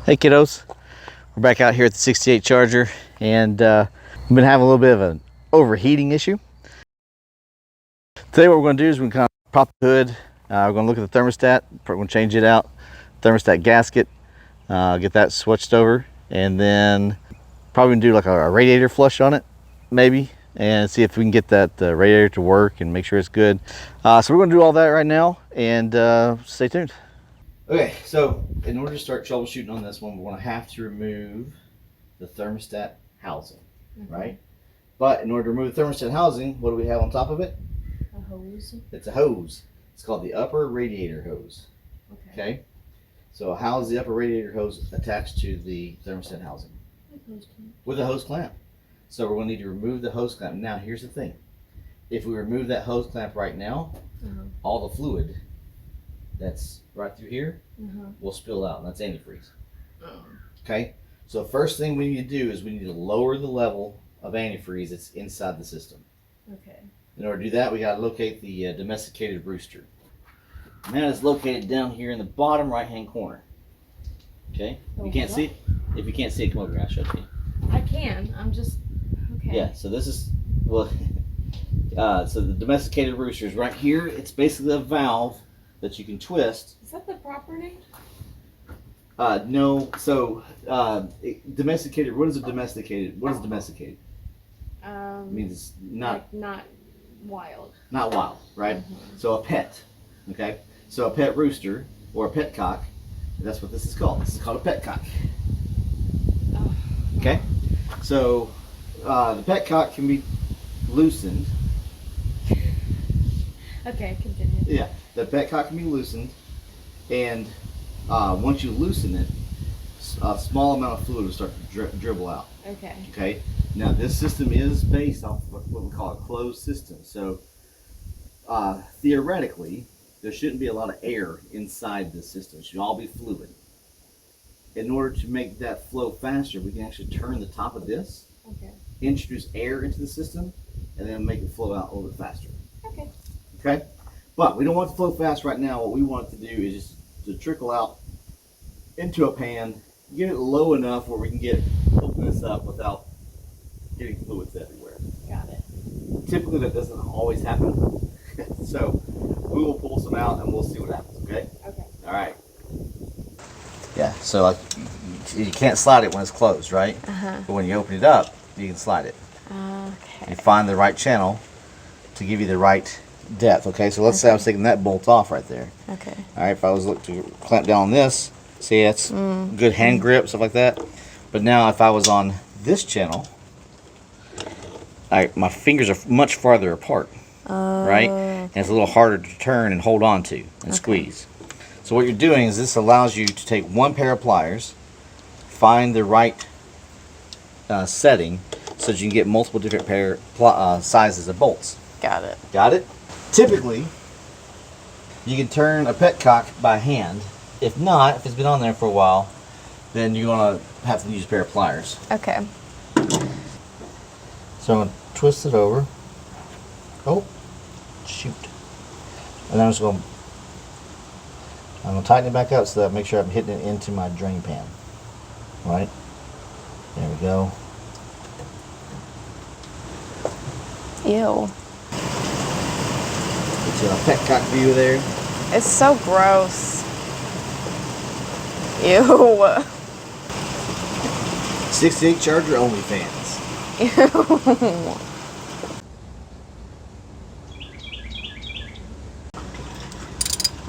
Hey kiddos, we're back out here at the 68 Charger, and we've been having a little bit of an overheating issue. Today what we're going to do is we're going to kind of pop the hood. We're going to look at the thermostat. We're going to change it out, thermostat gasket, get that switched over, and then probably going to do like a radiator flush on it, maybe, and see if we can get that radiator to work and make sure it's good. So we're going to do all that right now, and stay tuned. Okay, so in order to start troubleshooting on this one, we're going to have to remove the thermostat housing, right? But in order to remove the thermostat housing, what do we have on top of it? A hose. It's a hose. It's called the upper radiator hose. Okay? So how is the upper radiator hose attached to the thermostat housing? With a hose clamp. So we're going to need to remove the hose clamp. Now here's the thing. If we remove that hose clamp right now, all the fluid that's right through here will spill out, and that's antifreeze. Okay, so first thing we need to do is we need to lower the level of antifreeze that's inside the system. Okay. In order to do that, we got to locate the domesticated rooster. And that is located down here in the bottom right hand corner. Okay, you can't see it? If you can't see it, come over here, I'll show it to you. I can, I'm just, okay. Yeah, so this is, well, so the domesticated rooster is right here. It's basically a valve that you can twist. Is that the proper name? No. So domesticated. What is a domesticated? What is domesticated? It means it's not like not wild. Not wild, right? So a pet. Okay. So a pet rooster or a pet cock. That's what this is called. This is called a pet cock. Oh. Okay. So the pet cock can be loosened. Okay, continue. Yeah, the pet cock can be loosened, and once you loosen it, a small amount of fluid will start to dribble out. Okay. Okay. Now this system is based off what we call a closed system. So theoretically, there shouldn't be a lot of air inside the system. It should all be fluid. In order to make that flow faster, we can actually turn the top of this, introduce air into the system, and then make it flow out a little bit faster. Okay. Okay, but we don't want it to flow fast right now. What we want it to do is just to trickle out into a pan, get it low enough where we can open this up without getting fluids everywhere. Got it. Typically that doesn't always happen. So we will pull some out and we'll see what happens, okay? Okay. All right. Yeah, so like you can't slide it when it's closed, right? But when you open it up, you can slide it. Okay. You find the right channel to give you the right depth. Okay, so let's say I was taking that bolt off right there. Okay. All right, if I was looking to clamp down on this, see, that's good hand grip, stuff like that. But now if I was on this channel, my fingers are much farther apart, right? And it's a little harder to turn and hold on to and squeeze. So what you're doing is this allows you to take one pair of pliers, find the right setting so that you can get multiple different sizes of bolts. Got it. Got it? Typically, you can turn a pet cock by hand. If not, if it's been on there for a while, then you're going to have to use a pair of pliers. Okay. So I'm going to twist it over. Oh, shoot. And I'm going to tighten it back up so that I make sure I'm hitting it into my drain pan. Right? There we go. Ew. Get you a pet cock view there. It's so gross. Ew. 68 Charger OnlyFans. Ew.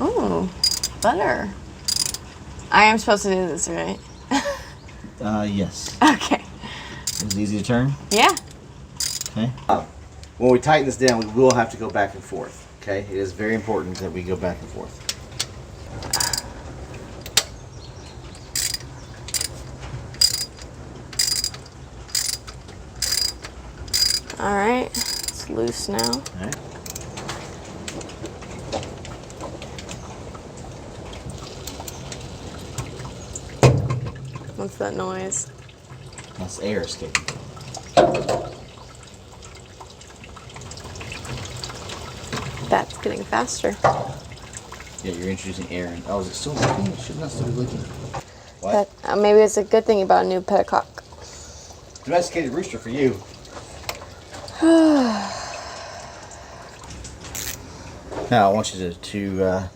Oh, butter. I am supposed to do this, right? Yes. Okay. It's easy to turn. Yeah. Okay. When we tighten this down, we will have to go back and forth. Okay, it is very important that we go back and forth. All right. It's loose now. All right. What's that noise? That's air escaping. That's getting faster. Yeah, you're introducing air. Oh, is it still leaking? It should not still be leaking. What? Maybe it's a good thing you bought a new petticock. Domesticated rooster for you. Now I want you to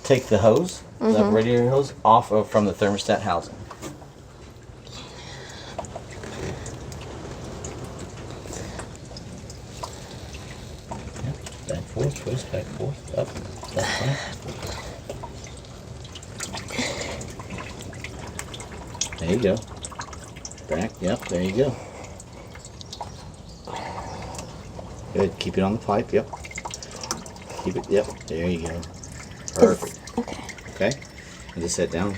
take the hose, the radiator hose, off from the thermostat housing. Yep. Back forth, twist, back forth, up. That's fine. There you go. Back, yep, there you go. Good, keep it on the pipe, yep. Keep it, yep, there you go. Perfect. Okay. Okay, and just set down.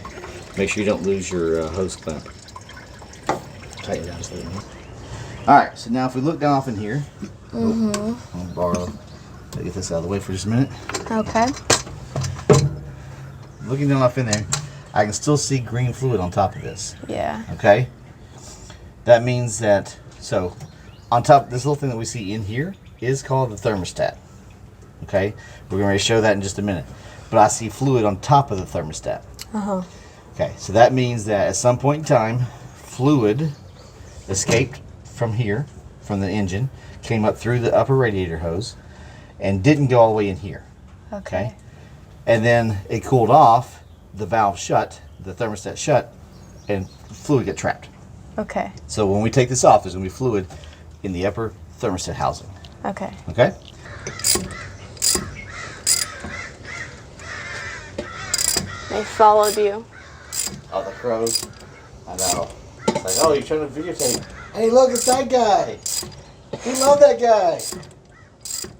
Make sure you don't lose your hose clamp. Tighten it down just a little bit. Alright, so now if we look down off in here, I'll borrow, get this out of the way for just a minute. Okay. Looking down off in there, I can still see green fluid on top of this. Yeah. Okay? That means that, so, on top, this little thing that we see in here is called the thermostat. Okay? We're going to show that in just a minute. But I see fluid on top of the thermostat. Okay, so that means that at some point in time, fluid escaped from here, from the engine, came up through the upper radiator hose, and didn't go all the way in here. Okay? And then it cooled off, the valve shut, the thermostat shut, and fluid got trapped. Okay. So when we take this off, there's going to be fluid in the upper thermostat housing. Okay. Okay? They followed you. Oh, the crows. I know. It's like, oh, you're trying to videotape. Hey, look, it's that guy. We love that guy.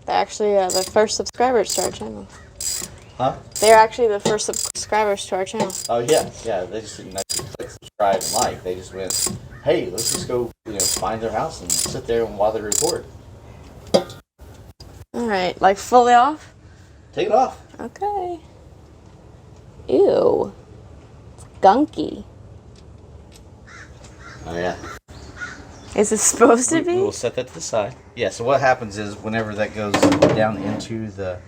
They're actually the first subscribers to our channel. Huh? They're actually the first subscribers to our channel. Oh, yeah. Yeah, they just didn't click subscribe and like. They just went, hey, let's just go, find their house and sit there while they record. All right, like fully off? Take it off. Okay. Ew. It's gunky. Oh, yeah. Is it supposed to be? We'll set that to the side. Yeah, so what happens is whenever that goes down into the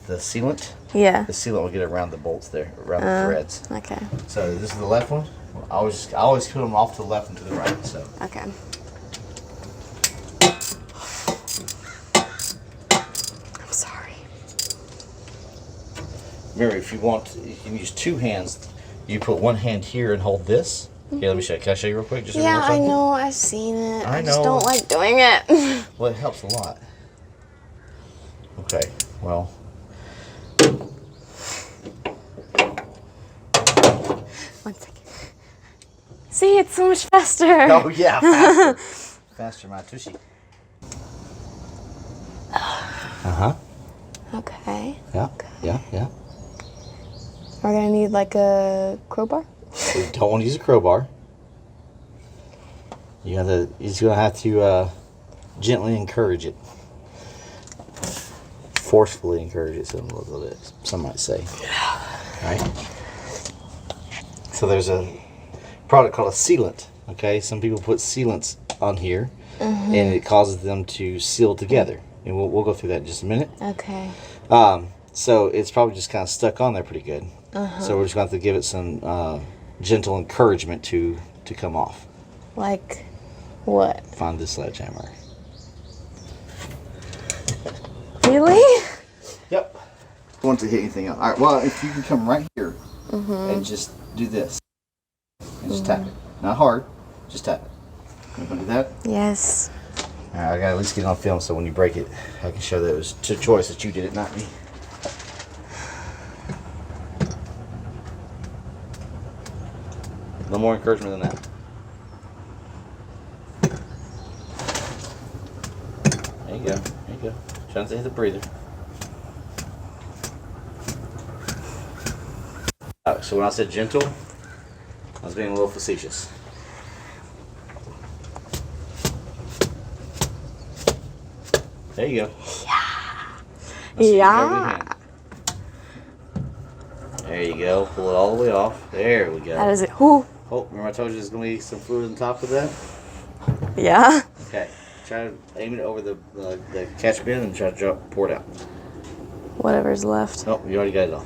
sealant, Yeah. the sealant will get around the bolts there, around the threads. Okay. So this is the left one. I always put them off to the left and to the right. So. Okay. I'm sorry. Remember, if you want, you can use two hands. You put one hand here and hold this. Here, let me show you. Can I show you real quick? Just Yeah, I know. I've seen it. I I just know. don't like doing it. Well, it helps a lot. Okay, well. One second. See, it's so much faster. Oh, yeah, faster. Faster, my tushy. Uh-huh. Okay. Yeah, yeah. We're gonna need like a crowbar. You don't want to use a crowbar. You're gonna have to gently encourage it. Forcefully encourage it, some might say. Right? So there's a product called a sealant. Okay, some people put sealants on here, and it causes them to seal together. And we'll go through that in just a minute. Okay. So it's probably just kind of stuck on there pretty good. So we're just going to have to give it some gentle encouragement to come off. Like what? Find this sledgehammer. Really? Yep. I want to hit anything else. All right. Well, if you can come right here and just do this and just tap it. Not hard. Just tap it. You want to do that? Yes. All right. I got to at least get it on film so when you break it, I can show that it was a choice that you did it, not me. No more encouragement than that. There you go. There you go. Trying to hit the breather. Alright, so when I said gentle, I was being a little facetious. There you go. Yeah. There you go. Pull it all the way off. There we go. That is it. Whoo. Oh, remember I told you there's going to be some fluid on top of that? Yeah. Okay. Try to aim it over the catch bin and try to pour it out. Whatever's left. Oh, you already got it all.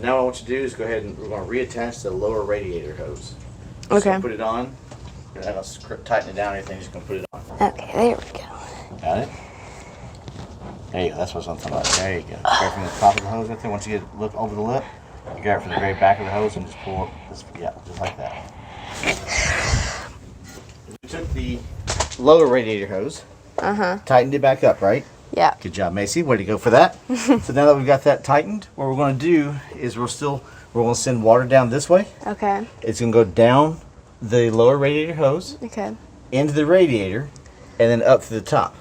So now what I want you to do is go ahead and we're going to reattach the lower radiator hose. Okay. So put it on. And I don't tighten it down or anything. Just going to put it on. Okay, there we go. Got it? There you go. That's what I'm talking about. There you go. Grab from the top of the hose right there. Once you get look over the lip, you grab it from the very back of the hose and just pull up. Yeah, just like that. We took the lower radiator hose, tightened it back up, right? Yeah. Good job, Macy. Way to go for that. So now that we've got that tightened, what we're going to do is we're going to send water down this way. Okay. It's going to go down the lower radiator hose, Okay. into the radiator, and then up to the top.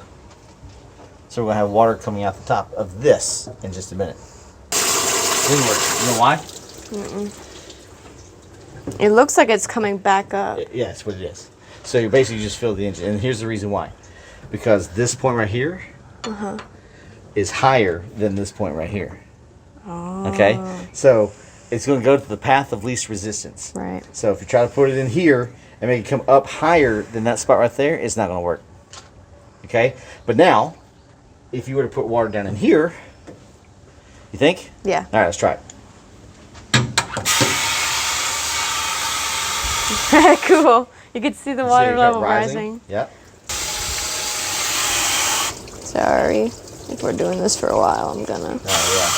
So we're going to have water coming out the top of this in just a minute. Didn't work. You know why? It looks like it's coming back up. Yeah, that's what it is. So you basically just fill the engine. And here's the reason why. Because this point right here is higher than this point right here. Oh. Okay? So it's going to go to the path of least resistance. Right. So if you try to put it in here and make it come up higher than that spot right there, it's not going to work. Okay? But now, if you were to put water down in here, you think? Yeah. All right, let's try it. Cool. You can see the See water it got level rising. Yep. Sorry. If we're doing this for a while, I'm gonna. Oh, yeah.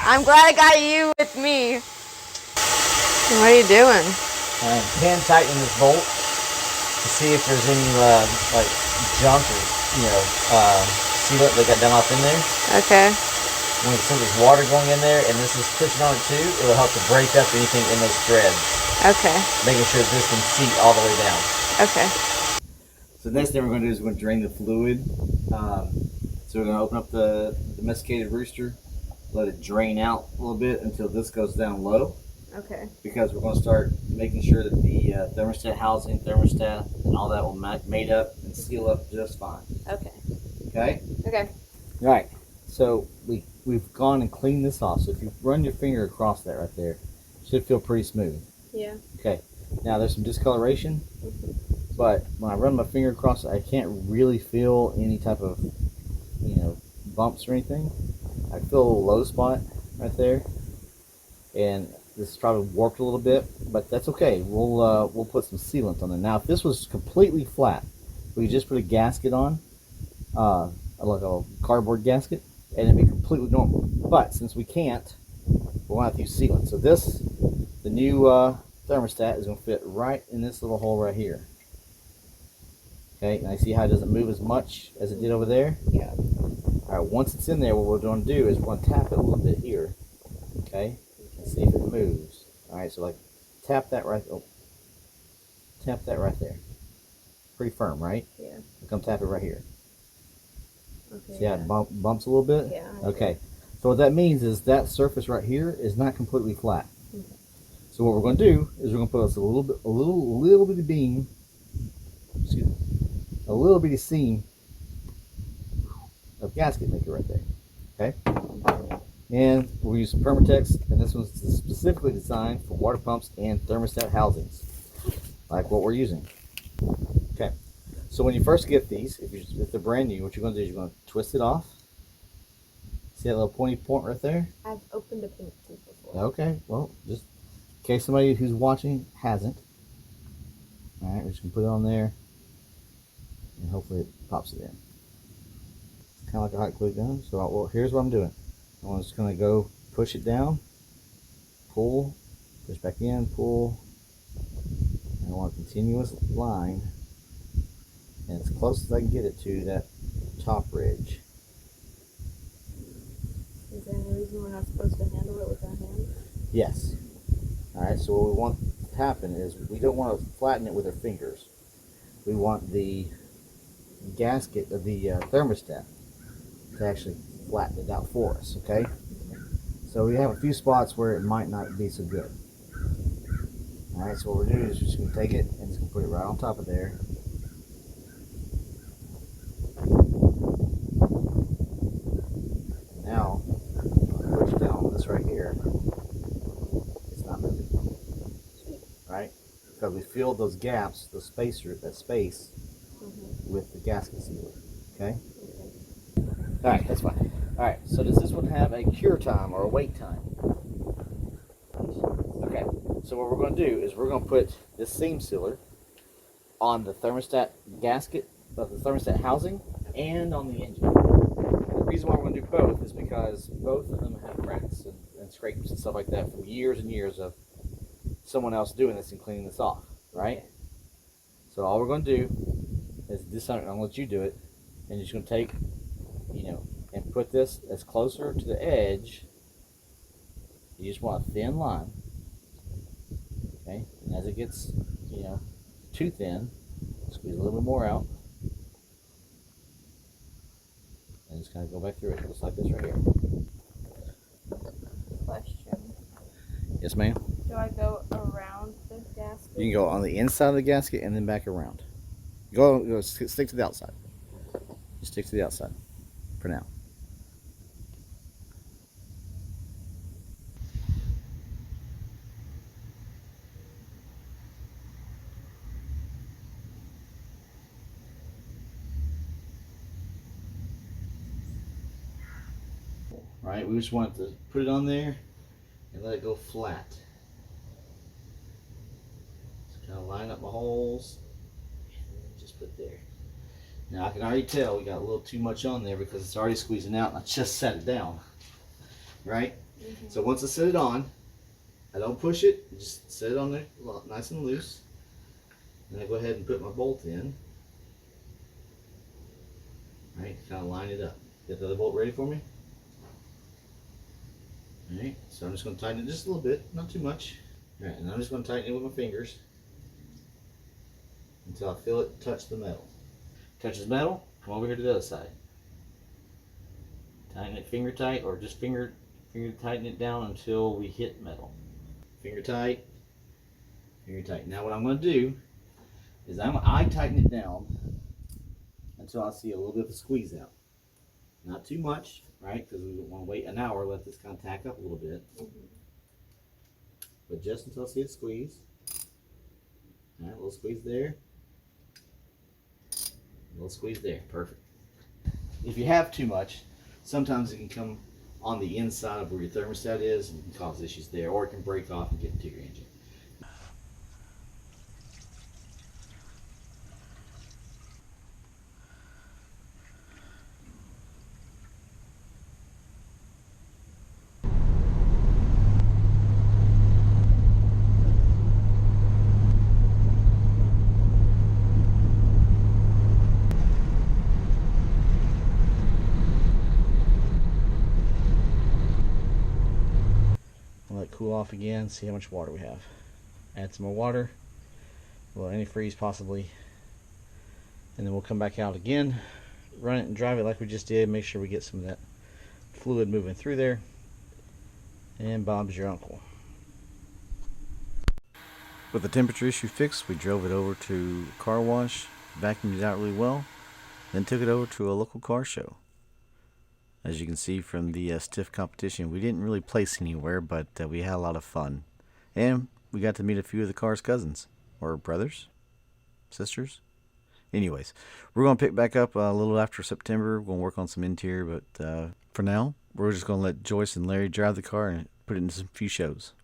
I'm glad I got you with me. What are you doing? I'm hand tightening this bolt to see if there's any like junk or sealant that got done off in there. Okay. When there's water going in there and this is pushing on it too, it will help to break up anything in those threads, Okay. making sure this can seat all the way down. Okay. So the next thing we're going to do is we're going to drain the fluid. So we're going to open up the domesticated rooster, let it drain out a little bit until this goes down low. Okay. Because we're going to start making sure that the thermostat housing, thermostat, and all that will mate up and seal up just fine. Okay. Okay? Okay. All right. So we've gone and cleaned this off. So if you run your finger across that right there, it should feel pretty smooth. Yeah. Okay. Now there's some discoloration, but when I run my finger across it, I can't really feel any type of, bumps or anything. I feel a little low spot right there, and this is probably warped a little bit, but that's okay. We'll put some sealant on there. Now, if this was completely flat, we could just put a gasket on, like a cardboard gasket, and it'd be completely normal. But since we can't, we're going to have to use sealant. So the new thermostat is going to fit right in this little hole right here. Okay, and I see how it doesn't move as much as it did over there? Yeah. All right, once it's in there, what we're going to do is we're going to tap it a little bit here. Okay? And see if it moves. All right, so like tap that right there. Pretty firm, right? Yeah. Come tap it right here. Okay. See how it bumps a little bit? Yeah. Okay. So what that means is that surface right here is not completely flat. Okay. So what we're going to do is we're going to put us a little bitty beam. Excuse me. A little bitty seam of gasket maker right there. Okay. And we'll use some Permatex, and this one's specifically designed for water pumps and thermostat housings, like what we're using. Okay, so when you first get these, if they're brand new, what you're going to do is you're going to twist it off. See that little pointy point right there? I've opened a pink tube before. Okay, well, just in case somebody who's watching hasn't. All right, we're just going to put it on there, and hopefully it pops it in. Kind of like a hot glue gun. So here's what I'm doing. I'm just going to go push it down, pull, push back in, pull, and I want a continuous line, and as close as I can get it to that top ridge. Is there any reason we're not supposed to handle it with our hands? Yes. Alright, so what we want to happen is we don't want to flatten it with our fingers. We want the gasket of the thermostat to actually flatten it out for us, okay? So we have a few spots where it might not be so good. Alright, so what we're doing is we're just going to take it and just going to put it right on top of there. Now, push down on this right here. It's not moving. Right? Because we filled those gaps, that space, with the gasket sealer. Okay? Alright, that's fine. Alright, so does this one have a cure time or a wait time? Okay, so what we're going to do is we're going to put this seam sealer on the thermostat gasket, the thermostat housing, and on the engine. And the reason why we're going to do both is because both of them have cracks and scrapes and stuff like that from years and years of someone else doing this and cleaning this off, right? So all we're going to do is this. I'm going to let you do it, and you're just going to take, and put this as closer to the edge. You just want a thin line, okay? And as it gets, too thin, squeeze a little bit more out, and just kind of go back through it, just like this right here. Question. Yes, ma'am. Do I go around the gasket? You can go on the inside of the gasket and then back around. Go stick to the outside. Just stick to the outside for now. Right, we just want to put it on there and let it go flat. Just kind of line up my holes and just put there. Now I can already tell we got a little too much on there because it's already squeezing out and I just set it down. Right? Mm-hmm. So once I set it on, I don't push it, I just set it on there nice and loose. Then I go ahead and put my bolt in. Right, kind of line it up. Get the other bolt ready for me? Alright, so I'm just going to tighten it just a little bit, not too much. Alright, and I'm just going to tighten it with my fingers until I feel it touch the metal. Touches metal, come over here to the other side. Tighten it finger tight, or just finger tighten it down until we hit metal. Finger tight, finger tight. Now what I'm going to do is I tighten it down until I see a little bit of a squeeze out. Not too much, right? Because we want to wait an hour, let this kind of tack up a little bit. But just until I see it squeeze. Alright, a little squeeze there. A little squeeze there. Perfect. If you have too much, sometimes it can come on the inside of where your thermostat is and can cause issues there, or it can break off and get into your engine. Let it cool off again, see how much water we have. Add some more water, well, antifreeze possibly, and then we'll come back out again, run it and drive it like we just did, make sure we get some of that fluid moving through there, and Bob's your uncle. With the temperature issue fixed, we drove it over to a car wash, vacuumed it out really well, then took it over to a local car show. As you can see from the stiff competition, we didn't really place anywhere, but we had a lot of fun. And we got to meet a few of the car's cousins, or brothers, sisters. Anyways, we're going to pick back up a little after September. We're going to work on some interior, but for now, we're just going to let Joyce and Larry drive the car and put it into some few shows.